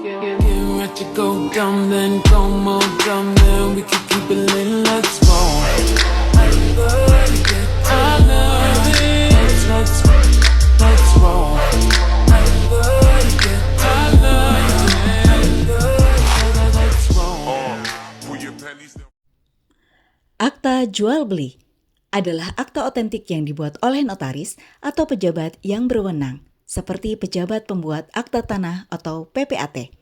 Getting ready to go dumb, then go more dumb, then we can keep it lit, let's roll. I love it, let's roll. I love it, let's roll. Pull your panties down. Akta jual beli adalah akta otentik yang dibuat oleh notaris atau pejabat yang berwenang, seperti pejabat pembuat akta tanah atau PPAT,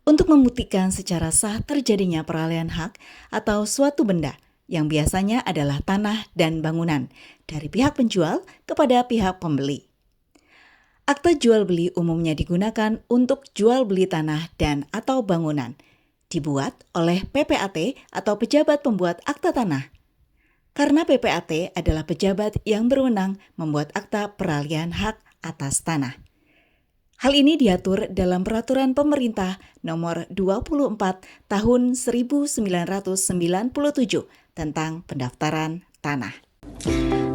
untuk membuktikan secara sah terjadinya peralihan hak atau suatu benda yang biasanya adalah tanah dan bangunan dari pihak penjual kepada pihak pembeli. Akta jual beli umumnya digunakan untuk jual beli tanah dan atau bangunan, dibuat oleh PPAT atau pejabat pembuat akta tanah. Karena PPAT adalah pejabat yang berwenang membuat akta peralihan hak atas tanah. Hal ini diatur dalam Peraturan Pemerintah Nomor 24 Tahun 1997 tentang pendaftaran tanah.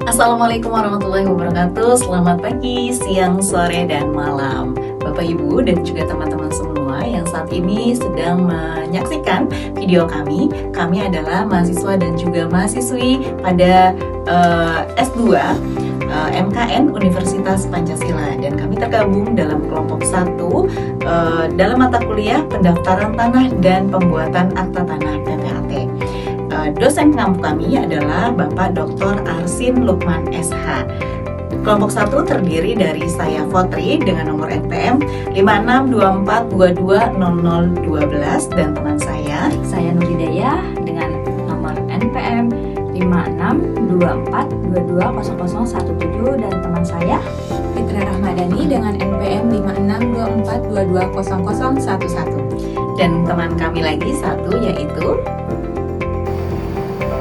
Assalamualaikum warahmatullahi wabarakatuh. Selamat pagi, siang, sore, dan malam Bapak Ibu dan juga teman-teman semua yang saat ini sedang menyaksikan video kami. Kami adalah mahasiswa dan juga mahasiswi pada S2 MKN Universitas Pancasila, dan kami tergabung dalam kelompok 1 dalam mata kuliah pendaftaran tanah dan pembuatan akta tanah PPAT. Dosen pengampu kami adalah Bapak Dr. Arsin Lukman SH. Kelompok 1 terdiri dari saya Fotri dengan nomor NPM 5624220012 dan teman saya Nuridaya dengan nomor NPM 5624220017 dan teman saya Fitra Rahmadani dengan NPM 5624220011. dan teman kami lagi satu yaitu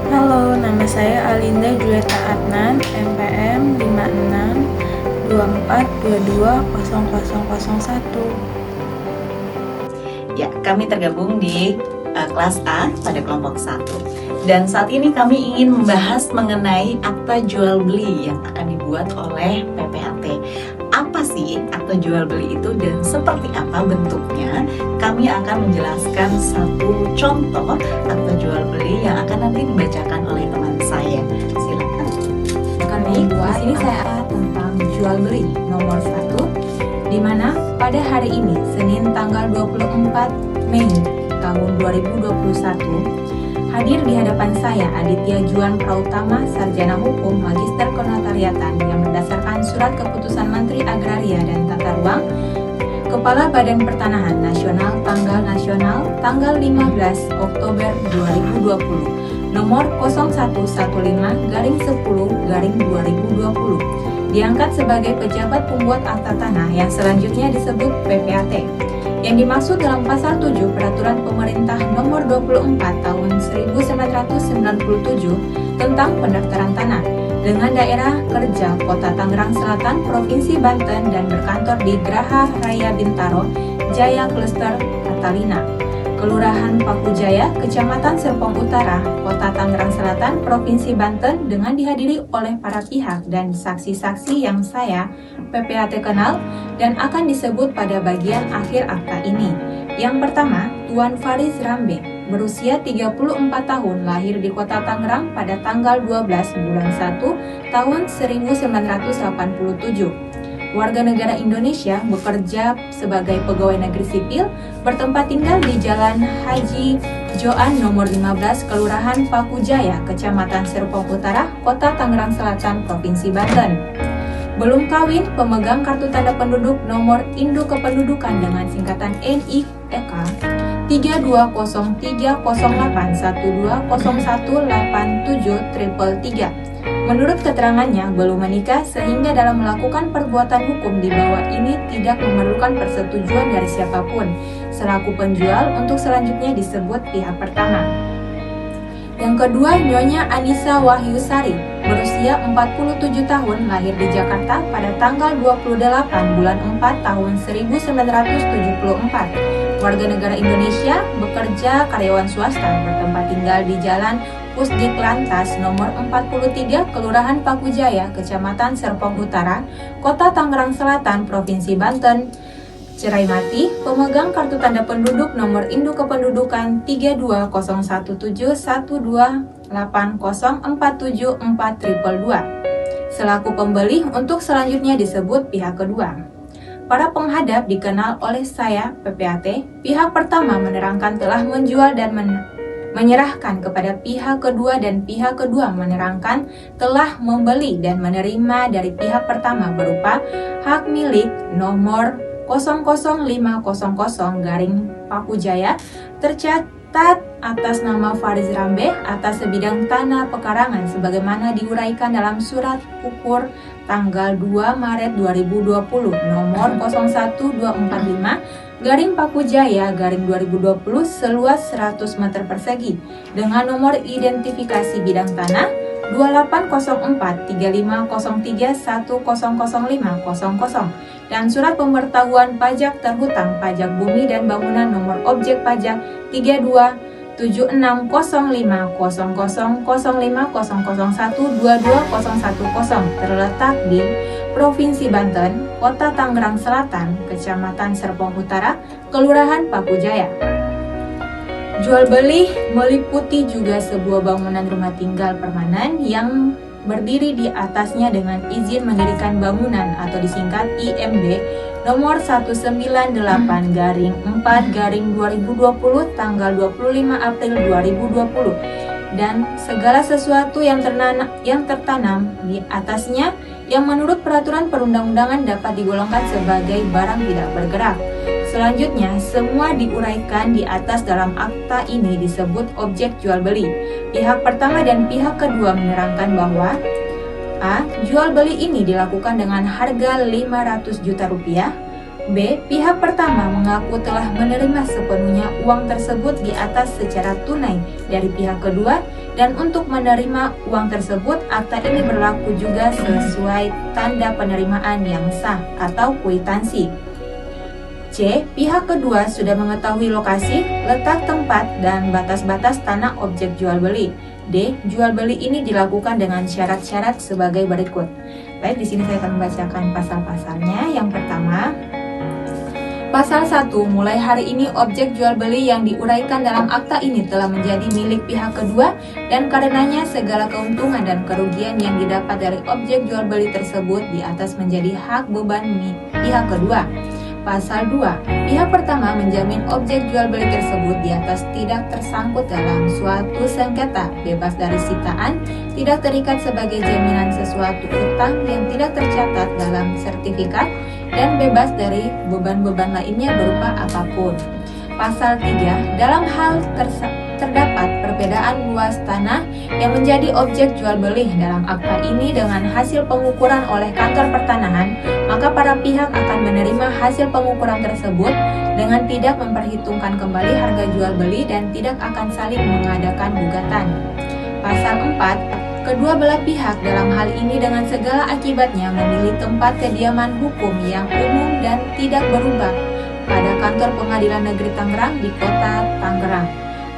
Halo, nama saya Alinda Julieta Adnan, NPM 5624220001. ya, kami tergabung di kelas A pada kelompok 1. Dan saat ini kami ingin membahas mengenai akta jual beli yang akan dibuat oleh PPAT. Apa sih akta jual beli itu dan seperti apa bentuknya? Kami akan menjelaskan satu contoh akta jual beli yang akan nanti dibacakan oleh teman saya. Silakan. Di sini saya tentang jual beli nomor 1, di mana pada hari ini Senin tanggal 24 Mei tahun 2021 hadir di hadapan saya Aditya Juan Prautama, Sarjana Hukum Magister Kenotariatan yang berdasarkan Surat Keputusan Menteri Agraria dan Tata Ruang Kepala Badan Pertanahan Nasional tanggal 15 Oktober 2020 nomor 0115/10/2020 diangkat sebagai pejabat pembuat akta tanah yang selanjutnya disebut PPAT. Yang dimaksud dalam pasal 7 Peraturan Pemerintah Nomor 24 Tahun 1997 tentang pendaftaran tanah dengan daerah kerja Kota Tangerang Selatan, Provinsi Banten dan berkantor di Graha Raya Bintaro, Jaya Klester, Catalina, Kelurahan Paku Jaya, Kecamatan Serpong Utara, Kota Tangerang Selatan, Provinsi Banten dengan dihadiri oleh para pihak dan saksi-saksi yang saya PPAT kenal dan akan disebut pada bagian akhir akta ini. Yang pertama, Tuan Faris Rambe, berusia 34 tahun, lahir di Kota Tangerang pada tanggal 12 bulan 1 tahun 1987. Warga negara Indonesia, bekerja sebagai pegawai negeri sipil, bertempat tinggal di Jalan Haji Joan nomor 15, Kelurahan Paku Jaya, Kecamatan Serpong Utara, Kota Tangerang Selatan, Provinsi Banten. Belum kawin, pemegang kartu tanda penduduk nomor induk kependudukan dengan singkatan NIK 32030812018733. Menurut keterangannya, belum menikah sehingga dalam melakukan perbuatan hukum di bawah ini tidak memerlukan persetujuan dari siapapun. Selaku penjual untuk selanjutnya disebut pihak pertama. Yang kedua, Nyonya Anissa Wahyusari, berusia 47 tahun, lahir di Jakarta pada tanggal 28 bulan 4 tahun 1974. Warga negara Indonesia, bekerja karyawan swasta, bertempat tinggal di Jalan Pusdik Lantas nomor 43, Kelurahan Paku Jaya, Kecamatan Serpong Utara, Kota Tangerang Selatan, Provinsi Banten. cerai mati, pemegang kartu tanda penduduk nomor induk kependudukan 32012128047422. Selaku pembeli untuk selanjutnya disebut pihak kedua. Para penghadap dikenal oleh saya, PPAT. Pihak pertama menerangkan telah menjual dan menyerahkan kepada pihak kedua, dan pihak kedua menerangkan telah membeli dan menerima dari pihak pertama berupa hak milik nomor 00500 Paku Jaya tercatat atas nama Faris Rambe atas sebidang tanah pekarangan sebagaimana diuraikan dalam surat ukur tanggal 2 Maret 2020 nomor 01245 Paku Jaya 2020 seluas 100 meter persegi dengan nomor identifikasi bidang tanah 28043503100500 dan surat pemberitahuan pajak terhutang pajak bumi dan bangunan nomor objek pajak 327600000500012210 terletak di Provinsi Banten, Kota Tangerang Selatan, Kecamatan Serpong Utara, Kelurahan Paku Jaya. Jual beli meliputi juga sebuah bangunan rumah tinggal permanen yang berdiri di atasnya dengan izin mendirikan bangunan atau disingkat IMB nomor 198-4-2020 tanggal 25 April 2020 dan segala sesuatu yang tertanam di atasnya yang menurut peraturan perundang-undangan dapat digolongkan sebagai barang tidak bergerak. Selanjutnya, semua diuraikan di atas dalam akta ini disebut objek jual beli. Pihak pertama dan pihak kedua menerangkan bahwa A. Jual beli ini dilakukan dengan harga 500 juta rupiah. B. Pihak pertama mengaku telah menerima sepenuhnya uang tersebut di atas secara tunai dari pihak kedua, dan untuk menerima uang tersebut, akta ini berlaku juga sesuai tanda penerimaan yang sah atau kwitansi. C. Pihak kedua sudah mengetahui lokasi, letak tempat, dan batas-batas tanah objek jual beli. D. Jual beli ini dilakukan dengan syarat-syarat sebagai berikut. Baik, di sini saya akan membacakan pasal-pasalnya. Yang pertama, Pasal 1. Mulai hari ini objek jual beli yang diuraikan dalam akta ini telah menjadi milik pihak kedua dan karenanya segala keuntungan dan kerugian yang didapat dari objek jual beli tersebut di atas menjadi hak beban pihak kedua. Pasal 2. Pihak pertama menjamin objek jual beli tersebut di atas tidak tersangkut dalam suatu sengketa, bebas dari sitaan, tidak terikat sebagai jaminan sesuatu utang yang tidak tercatat dalam sertifikat, dan bebas dari beban-beban lainnya berupa apapun. Pasal 3. Dalam hal terdapat perbedaan luas tanah yang menjadi objek jual beli dalam akta ini dengan hasil pengukuran oleh kantor pertanahan, maka para pihak akan menerima hasil pengukuran tersebut dengan tidak memperhitungkan kembali harga jual beli dan tidak akan saling mengadakan gugatan. Pasal 4. Kedua belah pihak dalam hal ini dengan segala akibatnya memilih tempat kediaman hukum yang umum dan tidak berubah pada kantor Pengadilan Negeri Tangerang di Kota Tangerang.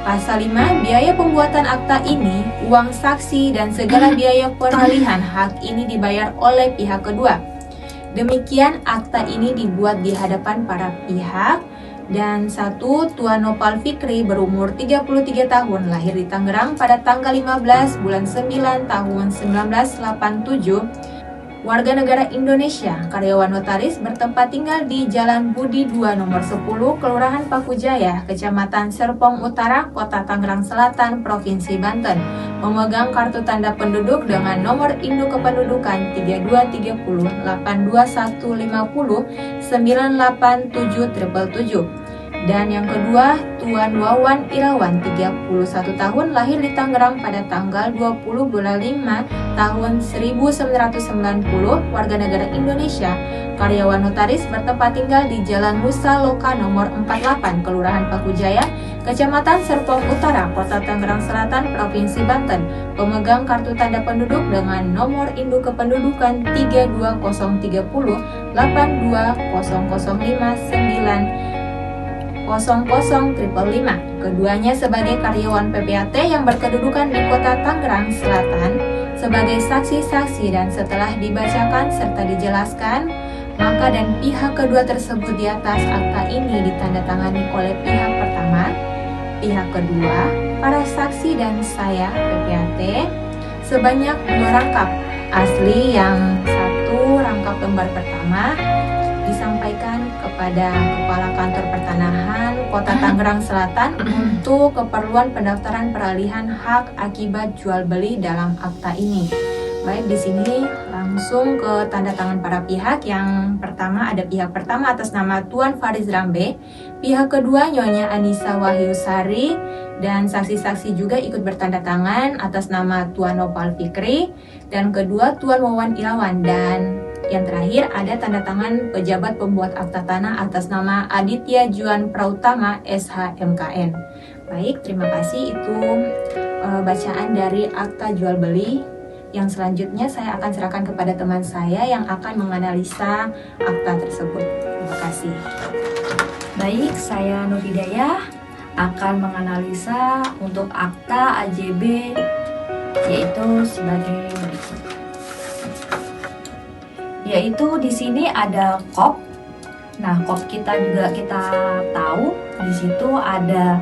Pasal 5. Biaya pembuatan akta ini, uang saksi, dan segala biaya peralihan hak ini dibayar oleh pihak kedua. Demikian akta ini dibuat di hadapan para pihak. Dan 1. Tuan Nopal Fikri berumur 33 tahun, lahir di Tangerang pada tanggal 15 bulan 9 tahun 1987, warga negara Indonesia, karyawan notaris, bertempat tinggal di Jalan Budi 2 nomor 10, Kelurahan Paku Jaya, Kecamatan Serpong Utara, Kota Tangerang Selatan, Provinsi Banten, memegang kartu tanda penduduk dengan nomor induk kependudukan 3230-82150-98777. Dan yang kedua, Tuan Wawan Irawan, 31 tahun, lahir di Tangerang pada tanggal 20 bulan 5 tahun 1990, warga negara Indonesia, karyawan notaris, bertempat tinggal di Jalan Nusa Loka nomor 48, Kelurahan Paku Jaya, Kecamatan Serpong Utara, Kota Tangerang Selatan, Provinsi Banten, pemegang kartu tanda penduduk dengan nomor induk kependudukan 32005820059005. Keduanya sebagai karyawan PPAT yang berkedudukan di Kota Tangerang Selatan sebagai saksi-saksi, dan setelah dibacakan serta dijelaskan maka dan pihak kedua tersebut di atas akta ini ditandatangani oleh pihak pertama, pihak kedua, para saksi dan saya PPAT sebanyak 2 rangkap asli, yang 1 rangkap lembar pertama disampaikan kepada Kepala Kantor Pertanahan Kota Tangerang Selatan untuk keperluan pendaftaran peralihan hak akibat jual beli dalam akta ini. Baik, di sini langsung ke tanda tangan para pihak. Yang pertama ada pihak pertama atas nama Tuan Faris Rambe, pihak kedua Nyonya Anissa Wahyusari, dan saksi-saksi juga ikut bertanda tangan atas nama Tuan Nopal Fikri, dan kedua Tuan Wawan Irawan, dan yang terakhir ada tanda tangan pejabat pembuat akta tanah atas nama Aditya Juan Prautama SHMKN. Baik, terima kasih, itu bacaan dari akta jual beli. Yang selanjutnya saya akan serahkan kepada teman saya yang akan menganalisa akta tersebut. Terima kasih. Baik, saya Nur Hidayah akan menganalisa untuk akta AJB, yaitu sebagai berikut. Yaitu di sini ada KOP. Nah, KOP kita juga kita tahu di situ ada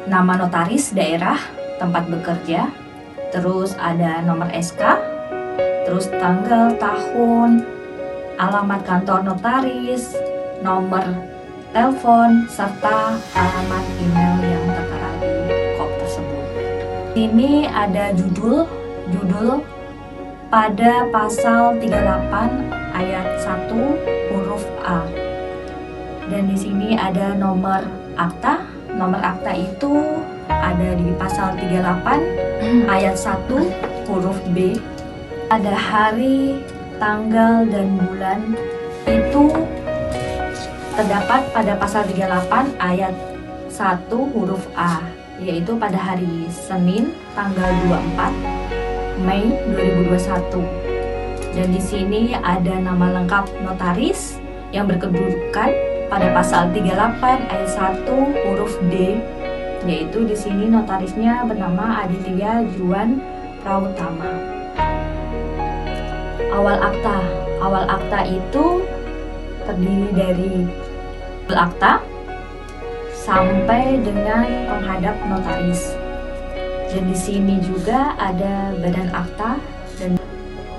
nama notaris daerah tempat bekerja, terus ada nomor SK, terus tanggal, tahun, alamat kantor notaris, nomor telepon, serta alamat email yang tertera di KOP tersebut. Ini ada judul pada pasal 38 ayat 1 huruf A. Dan di sini ada nomor akta. Nomor akta itu ada di pasal 38 ayat 1 huruf B. Ada hari, tanggal, dan bulan itu terdapat pada pasal 38 ayat 1 huruf A, yaitu pada hari Senin tanggal 24 Mei 2021. Dan di sini ada nama lengkap notaris yang berkedudukan pada pasal 38 ayat 1 huruf D, yaitu di sini notarisnya bernama Aditya Juan Prautama. Awal akta itu terdiri dari akta sampai dengan penghadap notaris. Dan di sini juga ada badan akta dan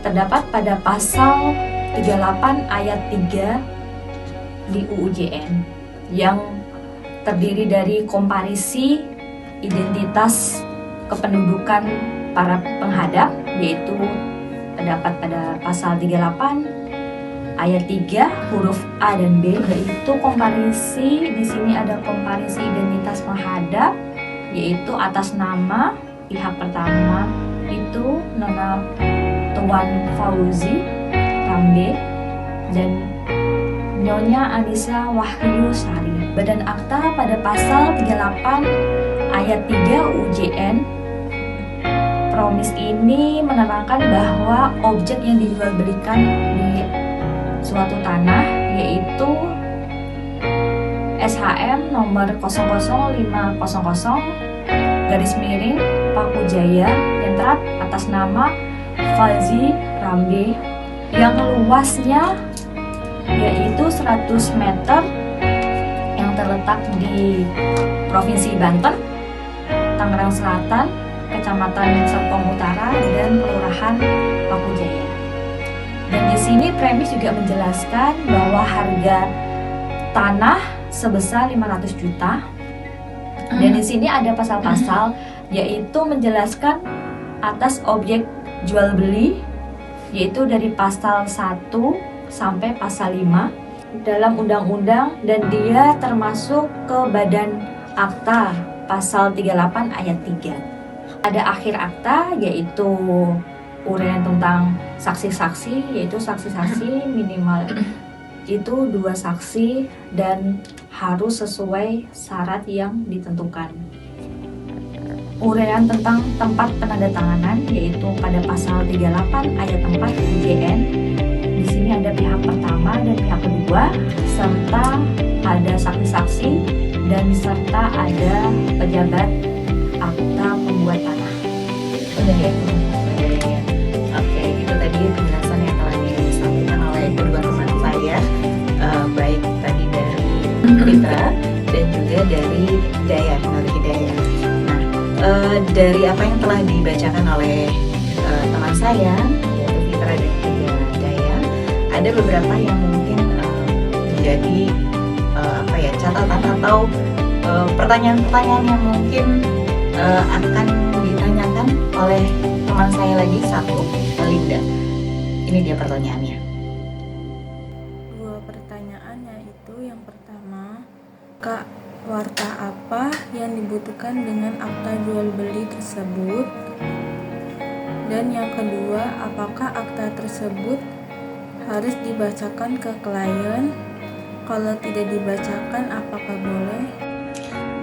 terdapat pada pasal 38 ayat 3 di UUJN yang terdiri dari komparisi identitas kependudukan para penghadap, yaitu terdapat pada pasal 38 ayat 3 huruf A dan B, yaitu komparisi. Di sini ada komparisi identitas penghadap, yaitu atas nama pihak pertama itu Nona Tuan Fauzi Rambe dan Nyonya Anissa Wahyusari. Badan akta pada pasal 38 ayat 3 UJN Promis ini menerangkan bahwa objek yang dijual belikan di suatu tanah yaitu SHM nomor 00500 garis miring Paku Jaya yang terap atas nama Fauzi Rambe yang luasnya yaitu 100 meter yang terletak di Provinsi Banten, Tangerang Selatan, Kecamatan Serpong Utara, dan Kelurahan Paku Jaya. Dan di sini premis juga menjelaskan bahwa harga tanah sebesar 500 juta. Dan di sini ada pasal-pasal yaitu menjelaskan atas objek jual beli, yaitu dari pasal 1 sampai pasal 5 dalam undang-undang, dan dia termasuk ke badan akta pasal 38 ayat 3. Ada akhir akta yaitu uraian tentang saksi-saksi, yaitu saksi-saksi minimal itu 2 saksi dan harus sesuai syarat yang ditentukan. Uraian tentang tempat penandatanganan yaitu pada pasal 38 ayat 4 UJN. Di sini ada pihak pertama dan pihak kedua, serta ada saksi-saksi dan serta ada pejabat akta pembuat tanah. Oke, itu tadi penjelasan yang telah disampaikan oleh kedua teman saya. Fitra dan juga dari Hidayah, Nur Hidayah. Nah, dari apa yang telah dibacakan oleh teman saya, yaitu Fitra dan juga Hidayah, ada beberapa yang mungkin menjadi catatan atau pertanyaan-pertanyaan yang mungkin akan ditanyakan oleh teman saya lagi satu, Linda. Ini dia pertanyaannya. Dua pertanyaan, yaitu yang pertama, Kak, warta apa yang dibutuhkan dengan akta jual beli tersebut? Dan yang kedua, apakah akta tersebut harus dibacakan ke klien? Kalau tidak dibacakan, apakah boleh?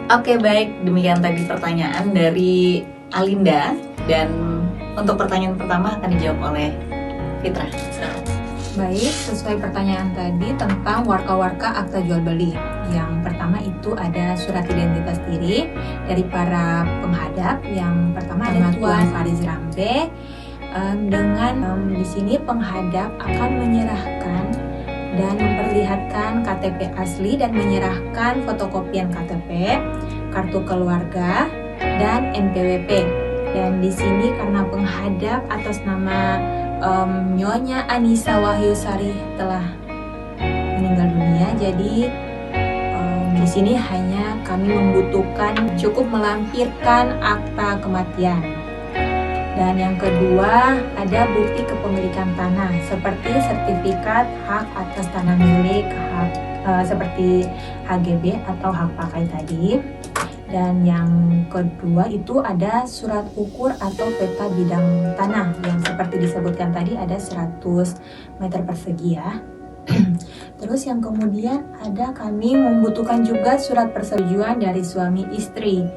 Oke, baik, demikian tadi pertanyaan dari Alinda, dan untuk pertanyaan pertama akan dijawab oleh Fitra. Baik, sesuai pertanyaan tadi tentang warka-warka akta jual beli. Yang pertama itu ada surat identitas diri dari para penghadap. Yang pertama ada Tuan Faris Rambe. Dengan di sini penghadap akan menyerahkan dan memperlihatkan KTP asli dan menyerahkan fotokopian KTP, kartu keluarga, dan NPWP. Dan di sini karena penghadap atas nama Nyonya Anissa Wahyusari telah meninggal dunia, jadi di sini hanya kami membutuhkan cukup melampirkan akta kematian. Dan yang kedua ada bukti kepemilikan tanah seperti sertifikat hak atas tanah milik, hak seperti HGB atau hak pakai tadi. Dan yang kedua itu ada surat ukur atau peta bidang tanah yang seperti disebutkan tadi ada 100 meter persegi ya. Terus yang kemudian ada kami membutuhkan juga surat persetujuan dari suami istri.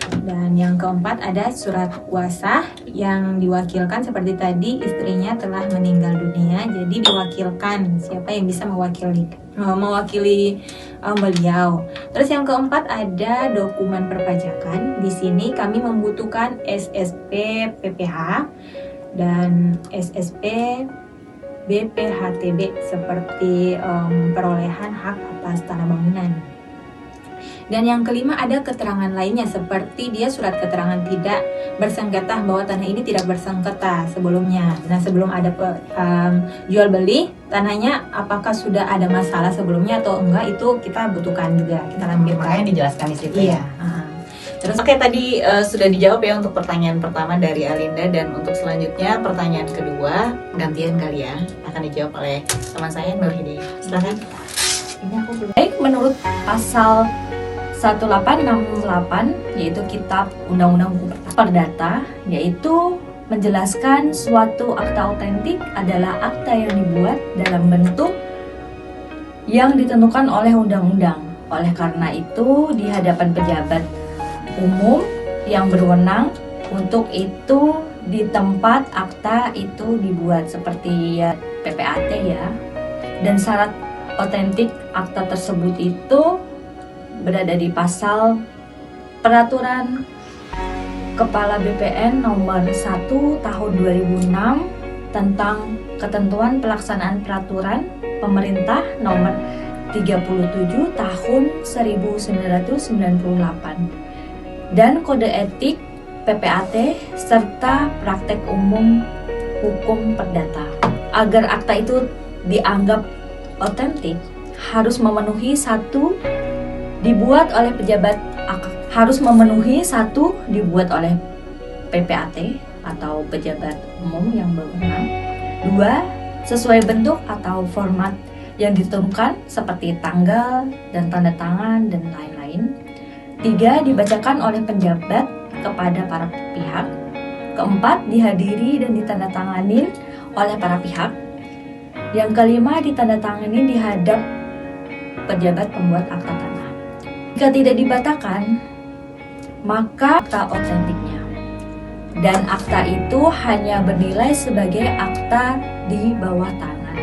Dan yang keempat ada surat kuasa yang diwakilkan seperti tadi istrinya telah meninggal dunia, jadi diwakilkan siapa yang bisa mewakili beliau. Terus yang keempat ada dokumen perpajakan. Di sini kami membutuhkan SSP PPH dan SSP BPHTB seperti perolehan hak atas tanah bangunan. Dan yang kelima ada keterangan lainnya seperti dia surat keterangan tidak bersengketa bahwa tanah ini tidak bersengketa sebelumnya. Nah, sebelum ada jual beli tanahnya apakah sudah ada masalah sebelumnya atau enggak, itu kita butuhkan juga, kita lampirkan. Makanya dijelaskan di situ. Iya. Terus oke, tadi sudah dijawab ya untuk pertanyaan pertama dari Alinda, dan untuk selanjutnya pertanyaan kedua gantian kali ya, akan dijawab oleh teman saya Nur Hidayah. Silakan. Ini aku belum. Baik, menurut pasal 1868 yaitu Kitab Undang-Undang Hukum Perdata, yaitu menjelaskan suatu akta otentik adalah akta yang dibuat dalam bentuk yang ditentukan oleh undang-undang. Oleh karena itu, di hadapan pejabat umum yang berwenang untuk itu di tempat akta itu dibuat seperti ya PPAT ya. Dan syarat otentik akta tersebut itu berada di pasal Peraturan Kepala BPN nomor 1 tahun 2006 tentang ketentuan pelaksanaan peraturan pemerintah nomor 37 tahun 1998 dan kode etik PPAT serta praktek umum hukum perdata. Agar akta itu dianggap otentik harus memenuhi dibuat oleh PPAT atau pejabat umum yang berwenang. 2. Sesuai bentuk atau format yang ditentukan seperti tanggal dan tanda tangan dan lain-lain. 3. Dibacakan oleh penjabat kepada para pihak. 4. Dihadiri dan ditandatangani oleh para pihak. Yang kelima, ditandatangani di hadap pejabat pembuat akta tanah. Jika tidak dibatalkan, maka akta otentiknya. Dan akta itu hanya bernilai sebagai akta di bawah tanah,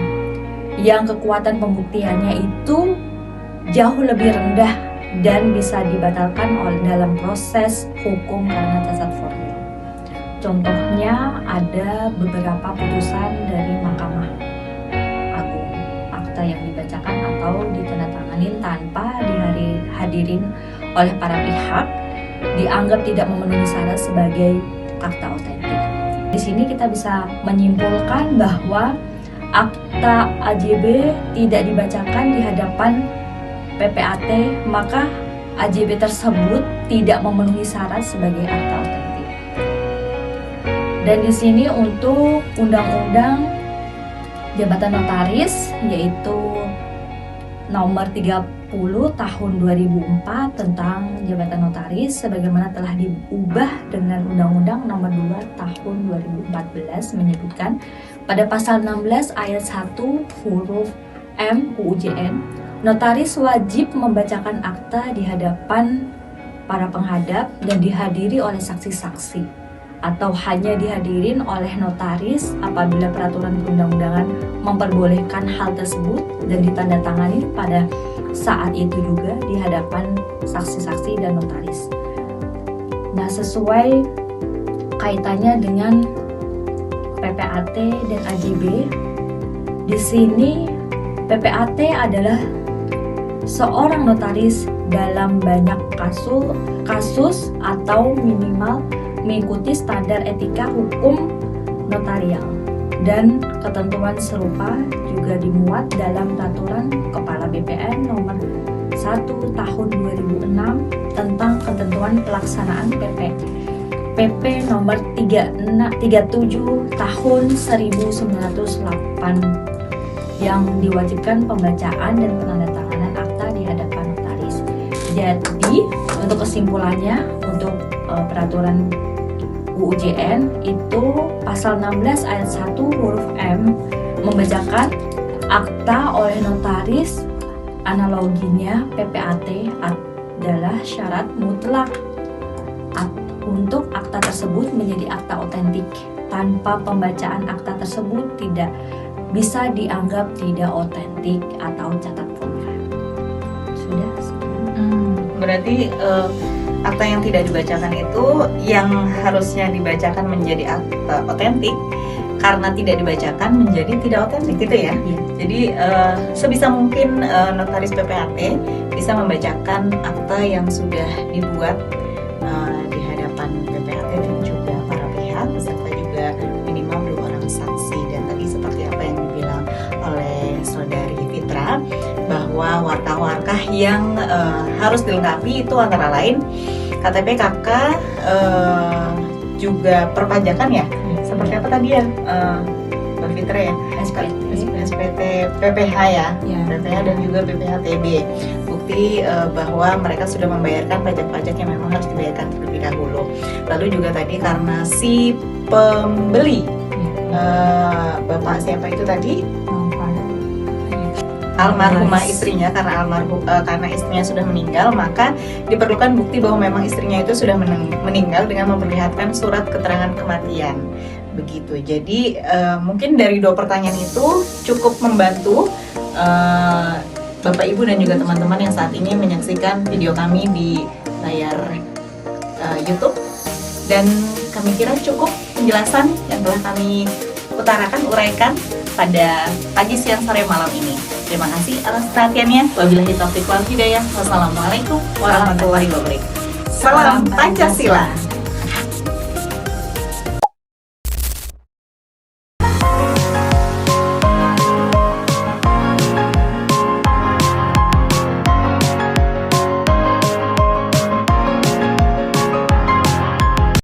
yang kekuatan pembuktiannya itu jauh lebih rendah dan bisa dibatalkan dalam proses hukum karena cacat formil. Contohnya ada beberapa putusan dari Mahkamah Agung, akta yang dibacakan atau ditandatangani tanpa dihadirin oleh para pihak dianggap tidak memenuhi syarat sebagai akta otentik. Di sini kita bisa menyimpulkan bahwa akta AJB tidak dibacakan di hadapan PPAT, maka AJB tersebut tidak memenuhi syarat sebagai akta otentik. Dan di sini untuk Undang-Undang Jabatan Notaris yaitu nomor 30 tahun 2004 tentang Jabatan Notaris sebagaimana telah diubah dengan Undang-Undang nomor 2 tahun 2014 menyebutkan pada pasal 16 ayat 1 huruf M UUJN, notaris wajib membacakan akta di hadapan para penghadap dan dihadiri oleh saksi-saksi atau hanya dihadirin oleh notaris apabila peraturan perundang-undangan memperbolehkan hal tersebut dan ditandatangani pada saat itu juga di hadapan saksi-saksi dan notaris. Nah, sesuai kaitannya dengan PPAT dan AJB, di sini PPAT adalah seorang notaris dalam banyak kasus atau minimal mengikuti standar etika hukum notarial dan ketentuan serupa juga dimuat dalam peraturan Kepala BPN nomor 1 tahun 2006 tentang ketentuan pelaksanaan PP nomor 37 tahun 1908 yang diwajibkan pembacaan dan penandatanganan akta di hadapan notaris. Jadi untuk kesimpulannya, untuk peraturan UUJN itu pasal 16 ayat 1 huruf M membacakan akta oleh notaris, analoginya PPAT adalah syarat mutlak untuk akta tersebut menjadi akta otentik. Tanpa pembacaan akta tersebut tidak bisa dianggap tidak otentik atau catat punya. Sudah. Berarti akta yang tidak dibacakan itu yang harusnya dibacakan menjadi akta otentik, karena tidak dibacakan menjadi tidak otentik gitu ya. Iya. Jadi sebisa mungkin notaris PPAT bisa membacakan akta yang sudah dibuat di hadapan PPAT dan juga para pihak beserta juga minimal 2 orang saksi. Dan tadi seperti apa yang dibilang oleh saudari Fitra, bahwa warkah-warkah yang harus dilengkapi itu antara lain KTP, KK, juga perpajakan ya. Seperti apa tadi ya, Mbak Fitra ya? SPT, PPH ya, PPH dan juga PPHTB. Bukti bahwa mereka sudah membayarkan pajak-pajak yang memang harus dibayarkan terlebih dahulu. Lalu juga tadi karena si pembeli, Bapak siapa itu tadi? Almarhumah istrinya, karena istrinya sudah meninggal, maka diperlukan bukti bahwa memang istrinya itu sudah meninggal dengan memperlihatkan surat keterangan kematian. Begitu. Jadi mungkin dari 2 pertanyaan itu cukup membantu Bapak Ibu dan juga teman-teman yang saat ini menyaksikan video kami di layar YouTube. Dan kami kira cukup penjelasan yang telah kami uraikan pada pagi, siang, sore, malam ini. Terima kasih atas perhatiannya. Wabillahi taufiq wal hidayah. Wassalamualaikum warahmatullahi wabarakatuh. Salam Pancasila.